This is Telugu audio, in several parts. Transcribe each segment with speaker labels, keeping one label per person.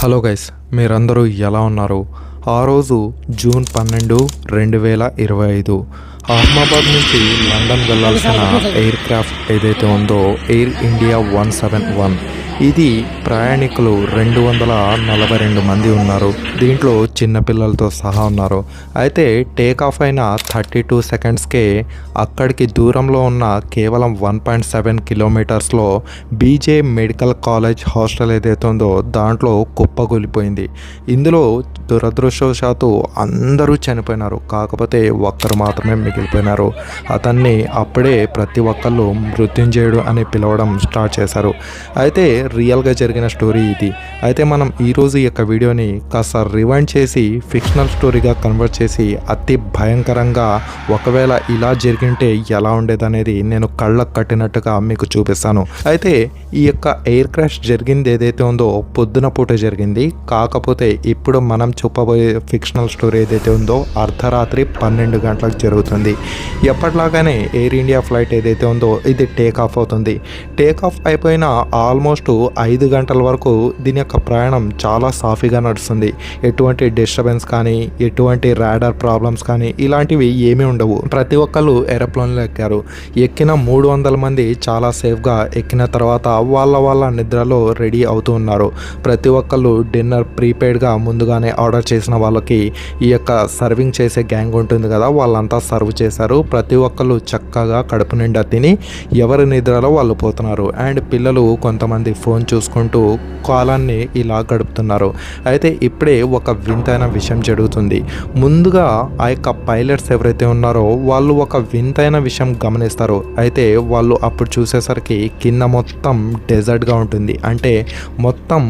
Speaker 1: హలో గైస్, మీరందరూ ఎలా ఉన్నారు? ఆ రోజు జూన్ 12, 2025 అహ్మదాబాద్ నుంచి లండన్ వెళ్ళాల్సిన ఎయిర్ క్రాఫ్ట్ ఏదైతే ఉందో ఎయిర్ ఇండియా 171, ఇది ప్రయాణికులు 242 మంది ఉన్నారు. దీంట్లో చిన్నపిల్లలతో సహా ఉన్నారు. అయితే టేక్ ఆఫ్ అయిన 32 సెకండ్స్కే అక్కడికి దూరంలో ఉన్న కేవలం 1.7 కిలోమీటర్స్లో బీజే మెడికల్ కాలేజ్ హాస్టల్ ఏదైతే ఉందో దాంట్లో కుప్పకూలిపోయింది. ఇందులో దురదృష్టవశాత్తు అందరూ చనిపోయినారు, కాకపోతే ఒక్కరు మాత్రమే మిగిలిపోయినారు. అతన్ని అప్పుడే ప్రతి ఒక్కళ్ళు మృత్యుంజయుడు అని పిలవడం స్టార్ట్ చేశారు. అయితే రియల్గా జరిగిన స్టోరీ ఇది. అయితే మనం ఈరోజు ఈ యొక్క వీడియోని కాస్త రివైండ్ చేసి ఫిక్షనల్ స్టోరీగా కన్వర్ట్ చేసి అతి భయంకరంగా ఒకవేళ ఇలా జరిగింటే ఎలా ఉండేదనేది నేను కళ్ళకు కట్టినట్టుగా మీకు చూపిస్తాను. అయితే ఈ యొక్క ఎయిర్ క్రాష్ జరిగింది ఏదైతే ఉందో పొద్దున పూట జరిగింది. కాకపోతే ఇప్పుడు మనం చెప్పబోయే ఫిక్షనల్ స్టోరీ ఏదైతే ఉందో అర్ధరాత్రి 12 గంటలకు జరుగుతుంది. ఎప్పటిలాగానే ఎయిర్ ఇండియా ఫ్లైట్ ఏదైతే ఉందో ఇది టేక్ ఆఫ్ అవుతుంది. టేక్ ఆఫ్ అయిపోయిన ఆల్మోస్ట్ 5 గంటల వరకు దీని యొక్క ప్రయాణం చాలా సాఫీగా నడుస్తుంది. ఎటువంటి డిస్టర్బెన్స్ కానీ, ఎటువంటి రాడార్ ప్రాబ్లమ్స్ కానీ ఇలాంటివి ఏమీ ఉండవు. ప్రతి ఒక్కళ్ళు ఏరోప్లేన్లో ఎక్కారు. ఎక్కిన 300 మంది చాలా సేఫ్గా ఎక్కిన తర్వాత వాళ్ళ నిద్రలో రెడీ అవుతూ ఉన్నారు. ప్రతి ఒక్కళ్ళు డిన్నర్ ప్రీపెయిడ్గా ముందుగానే ఆర్డర్ చేసిన వాళ్ళకి ఈ యొక్క సర్వింగ్ చేసే గ్యాంగ్ ఉంటుంది కదా, వాళ్ళంతా సర్వ్ చేశారు. ప్రతి ఒక్కళ్ళు చక్కగా కడుపు నిండా తిని ఎవరి నిద్రలో వాళ్ళు పోతున్నారు. అండ్ పిల్లలు కొంతమంది ఫోన్ చూసుకుంటూ కాలాన్ని ఇలా గడుపుతున్నారు. అయితే ఇప్పుడే ఒక వింతైన విషయం జరుగుతుంది. ముందుగా ఆ యొక్క పైలట్స్ ఎవరైతే ఉన్నారో వాళ్ళు ఒక వింతైన విషయం గమనిస్తారు. అయితే వాళ్ళు అప్పుడు చూసేసరికి కింద మొత్తం డెజర్ట్గా ఉంటుంది. అంటే మొత్తం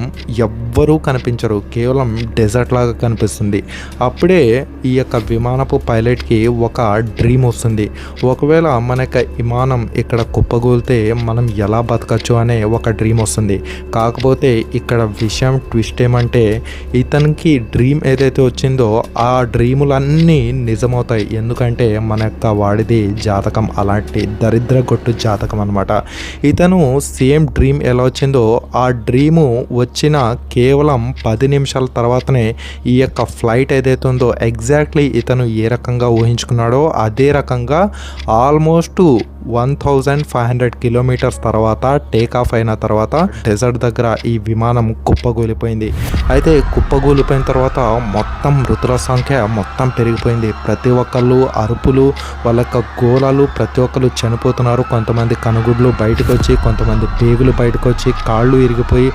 Speaker 1: ఎవ్వరూ కనిపించరు, కేవలం డెజర్ట్ లాగా కనిపిస్తుంది. అప్పుడే ఈ యొక్క విమానపు పైలట్కి ఒక డ్రీమ్ వస్తుంది. ఒకవేళ మన యొక్క విమానం ఇక్కడ కుప్పగూలితే మనం ఎలా బతకచ్చు అనే ఒక డ్రీమ్ వస్తుంది. కాకపోతే ఇక్కడ విషయం ట్విస్ట్ ఏమంటే ఇతనికి డ్రీమ్ ఏదైతే వచ్చిందో ఆ డ్రీములన్నీ నిజమవుతాయి. ఎందుకంటే మన యొక్క వాడిది జాతకం అలాంటి దరిద్ర గొట్టు జాతకం అనమాట. ఇతను సేమ్ డ్రీమ్ ఎలా వచ్చిందో ఆ డ్రీము వచ్చిన కేవలం 10 నిమిషాల తర్వాతనే ఈ యొక్క ఫ్లైట్ ఏదైతే ఉందో ఎగ్జాక్ట్లీ ఇతను ఏ రకంగా ఊహించుకున్నాడో అదే రకంగా ఆల్మోస్ట్ 1500 కిలోమీటర్స్ తర్వాత టేక్ ఆఫ్ అయిన తర్వాత డెజర్ట్ దగ్గర ఈ విమానం కుప్పగూలిపోయింది. అయితే కుప్పగూలిపోయిన తర్వాత మొత్తం మృతుల సంఖ్య మొత్తం పెరిగిపోయింది. ప్రతి ఒక్కళ్ళు అరుపులు, వాళ్ళ యొక్క గోళాలు, ప్రతి ఒక్కళ్ళు చనిపోతున్నారు. కొంతమంది కనుగుడ్లు బయటకు వచ్చి, కొంతమంది పేగులు బయటకు వచ్చి, కాళ్ళు ఇరిగిపోయి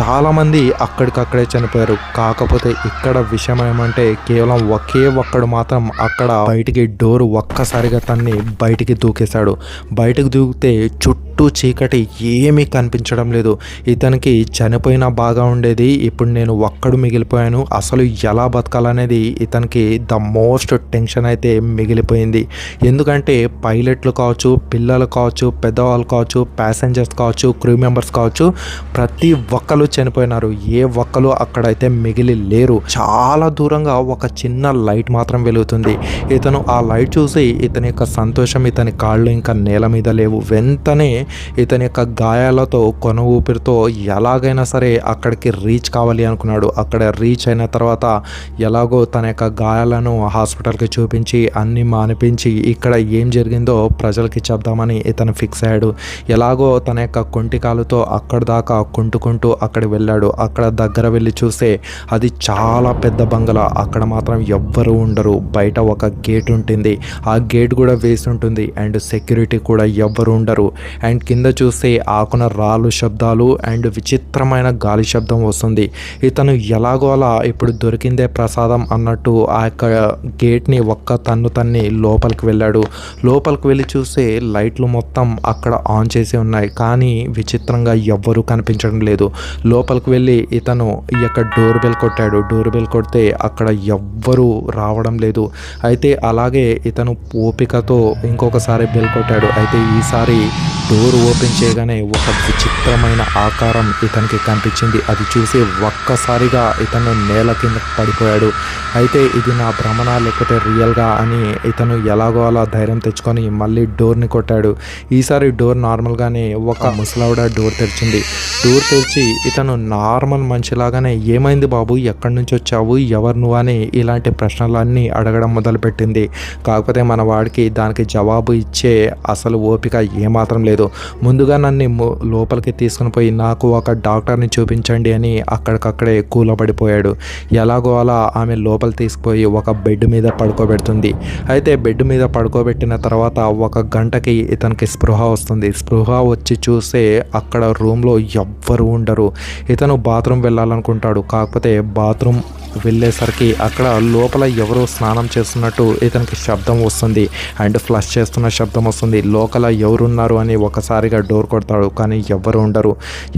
Speaker 1: చాలామంది అక్కడికక్కడే చనిపోయారు. కాకపోతే ఇక్కడ విషయం ఏమంటే కేవలం ఒకే ఒక్కడు మాత్రం అక్కడ బయటికి డోర్ ఒక్కసారిగా తన్ని బయటికి దూకేశాడు. బయటకు దూకితే చుట్టూ చీకటి, ఏమీ కనిపించడం లేదు. ఇతనికి చనిపోయినా బాగా ఉండేది, ఇప్పుడు నేను ఒక్కడు మిగిలిపోయాను, అసలు ఎలా బతకాలనేది ఇతనికి ద మోస్ట్ టెన్షన్ అయితే మిగిలిపోయింది. ఎందుకంటే పైలట్లు కావచ్చు, పిల్లలు కావచ్చు, పెద్దవాళ్ళు కావచ్చు, ప్యాసింజర్స్ కావచ్చు, క్రూ మెంబర్స్ కావచ్చు, ప్రతి ఒక్కరు చనిపోయినారు. ఏ ఒక్కరు అక్కడైతే మిగిలి లేరు. చాలా దూరంగా ఒక చిన్న లైట్ మాత్రం వెలుగుతుంది. ఇతను ఆ లైట్ చూసి ఇతని యొక్క సంతోషం, ఇతని కాళ్ళు ఇంకా నేల మీద లేవు. వెంటనే ఇతని యొక్క గాయాలతో కొన ఊపిరితో ఎలాగైనా సరే అక్కడికి రీచ్ కావాలి అనుకున్నాడు. అక్కడ రీచ్ అయిన తర్వాత ఎలాగో తన యొక్క గాయాలను హాస్పిటల్కి చూపించి అన్నీ మానిపించి ఇక్కడ ఏం జరిగిందో ప్రజలకి చెప్దామని ఇతను ఫిక్స్ అయ్యాడు. ఎలాగో తన యొక్క కొంటి కాలుతో అక్కడి దాకా కుంటుకుంటూ అక్కడ వెళ్ళాడు. అక్కడ దగ్గర వెళ్ళి చూస్తే అది చాలా పెద్ద బంగళా. అక్కడ మాత్రం ఎవ్వరూ ఉండరు. బయట ఒక గేట్ ఉంటుంది, ఆ గేట్ కూడా వేసి ఉంటుంది. అండ్ సెక్యూరిటీ కూడా ఎవ్వరు ఉండరు. అండ్ కింద చూస్తే ఆకున రాళ్ళు శబ్దాలు అండ్ విచిత్రమైన గాలి శబ్దం వస్తుంది. ఇతను ఎలాగో అలా ఇప్పుడు దొరికిందే ప్రసాదం అన్నట్టు ఆ యొక్క గేట్ని ఒక్క తన్ని లోపలికి వెళ్ళాడు. లోపలికి వెళ్ళి చూస్తే లైట్లు మొత్తం అక్కడ ఆన్ చేసి ఉన్నాయి, కానీ విచిత్రంగా ఎవ్వరూ కనిపించడం లేదు. లోపలికి వెళ్ళి ఇతను ఈ యొక్క డోర్ బెల్ కొట్టాడు. డోర్ బెల్ కొడితే అక్కడ ఎవ్వరూ రావడం లేదు. అయితే అలాగే ఇతను ఓపికతో ఇంకొకసారి బెల్ కొట్టాడు. అయితే ఈసారి డోర్ డోర్ ఓపెన్ చేయగానే ఒక విచిత్రమైన ఆకారం ఇతనికి కనిపించింది. అది చూసి ఒక్కసారిగా ఇతను నేల కింద పడిపోయాడు. అయితే ఇది నా భ్రమణ లేకపోతే రియల్గా అని ఇతను ఎలాగో అలా ధైర్యం తెచ్చుకొని మళ్ళీ డోర్ని కొట్టాడు. ఈసారి డోర్ నార్మల్గానే ఒక ముసలావిడ డోర్ తెరిచింది. డోర్ తెరిచి ఇతను నార్మల్ మనిషిలాగానే ఏమైంది బాబు, ఎక్కడి నుంచి వచ్చావు, ఎవరు నువ్వు అని ఇలాంటి ప్రశ్నలన్నీ అడగడం మొదలుపెట్టింది. కాకపోతే మన వాడికి దానికి జవాబు ఇచ్చే అసలు ఓపిక ఏమాత్రం లేదు. ముందుగా నన్ను లోపలికి తీసుకుని పోయి నాకు ఒక డాక్టర్ని చూపించండి అని అక్కడికక్కడే కూలబడిపోయాడు. ఎలాగో అలా ఆమె లోపల తీసుకుపోయి ఒక బెడ్ మీద పడుకోబెడుతుంది. అయితే బెడ్ మీద పడుకోబెట్టిన తర్వాత ఒక గంటకి ఇతనికి స్పృహ వస్తుంది. స్పృహ వచ్చి చూస్తే అక్కడ రూమ్లో ఎవ్వరు ఉండరు. ఇతను బాత్రూమ్ వెళ్ళాలనుకుంటాడు. కాకపోతే బాత్రూమ్ వెళ్ళేసరికి అక్కడ లోపల ఎవరో స్నానం చేస్తున్నట్టు ఇతనికి శబ్దం వస్తుంది అండ్ ఫ్లష్ చేస్తున్న శబ్దం వస్తుంది. లోపల ఎవరున్నారు అని ఒకసారిగా డోర్ కొడతాడు, కానీ ఎవ్వరు ఉండరు.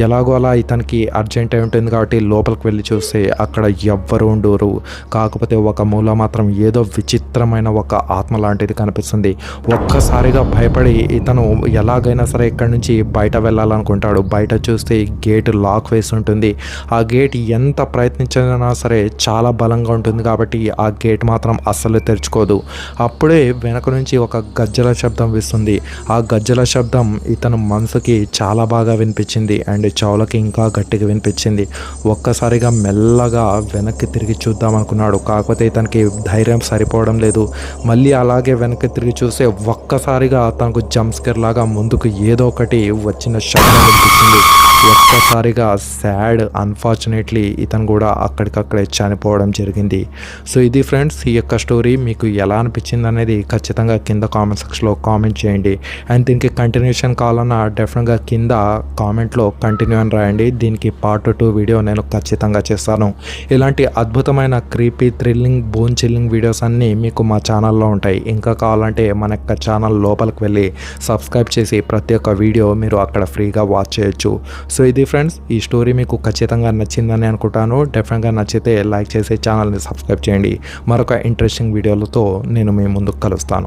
Speaker 1: ఎలాగో అలా ఇతనికి అర్జెంట్ అయి ఉంటుంది కాబట్టి లోపలికి వెళ్ళి చూస్తే అక్కడ ఎవ్వరు ఉండరు. కాకపోతే ఒక మూల మాత్రం ఏదో విచిత్రమైన ఒక ఆత్మ లాంటిది కనిపిస్తుంది. ఒక్కసారిగా భయపడి ఇతను ఎలాగైనా సరే ఇక్కడి నుంచి బయట వెళ్ళాలనుకుంటాడు. బయట చూస్తే గేట్ లాక్ వేసి ఉంటుంది. ఆ గేట్ ఎంత ప్రయత్నించినా సరే చాలా బలంగా ఉంటుంది కాబట్టి ఆ గేట్ మాత్రం అస్సలు తెరుచుకోదు. అప్పుడే వెనక నుంచి ఒక గజ్జల శబ్దం వస్తుంది. ఆ గజ్జల శబ్దం ఇతను మనసుకి చాలా బాగా వినిపించింది అండ్ చెవులకి ఇంకా గట్టిగా వినిపించింది. ఒక్కసారిగా మెల్లగా వెనక్కి తిరిగి చూద్దాం అనుకున్నాడు. కాకపోతే ఇతనికి ధైర్యం సరిపోవడం లేదు. మళ్ళీ అలాగే వెనక్కి తిరిగి చూస్తే ఒక్కసారిగా తనకు జంప్స్కేర్ లాగా ముందుకు ఏదో ఒకటి వచ్చిన శబ్దం వినిపించింది. ఒక్కసారిగా సాడ్ అన్ఫార్చునేట్లీ ఇతను కూడా అక్కడికక్కడే చనిపోవడం జరిగింది. సో ఇది ఫ్రెండ్స్, ఈ యొక్క స్టోరీ మీకు ఎలా అనిపించింది అనేది ఖచ్చితంగా కింద కామెంట్ సెక్షన్లో కామెంట్ చేయండి. అండ్ దీనికి కంటిన్యూషన్ కావాలన్నా డెఫినెట్గా కింద కామెంట్లో కంటిన్యూ అని రాయండి. దీనికి పార్ట్ 2 వీడియో నేను ఖచ్చితంగా చేస్తాను. ఇలాంటి అద్భుతమైన creepy thrilling bone chilling videos అన్నీ మీకు మా ఛానల్లో ఉంటాయి. ఇంకా కావాలంటే మన యొక్క ఛానల్ లోపలికి వెళ్ళి సబ్స్క్రైబ్ చేసి ప్రతి ఒక్క వీడియో మీరు అక్కడ ఫ్రీగా వాచ్ చేయొచ్చు. సో ఇది ఫ్రెండ్స్, ఈ స్టోరీ మీకు ఖచ్చితంగా నచ్చిందని అనుకుంటాను. డెఫినెట్గా నచ్చితే లైక్ చేసి ఛానల్ని సబ్స్క్రైబ్ చేయండి. మరొక ఇంట్రెస్టింగ్ వీడియోలతో నేను మీ ముందుకు కలుస్తాను.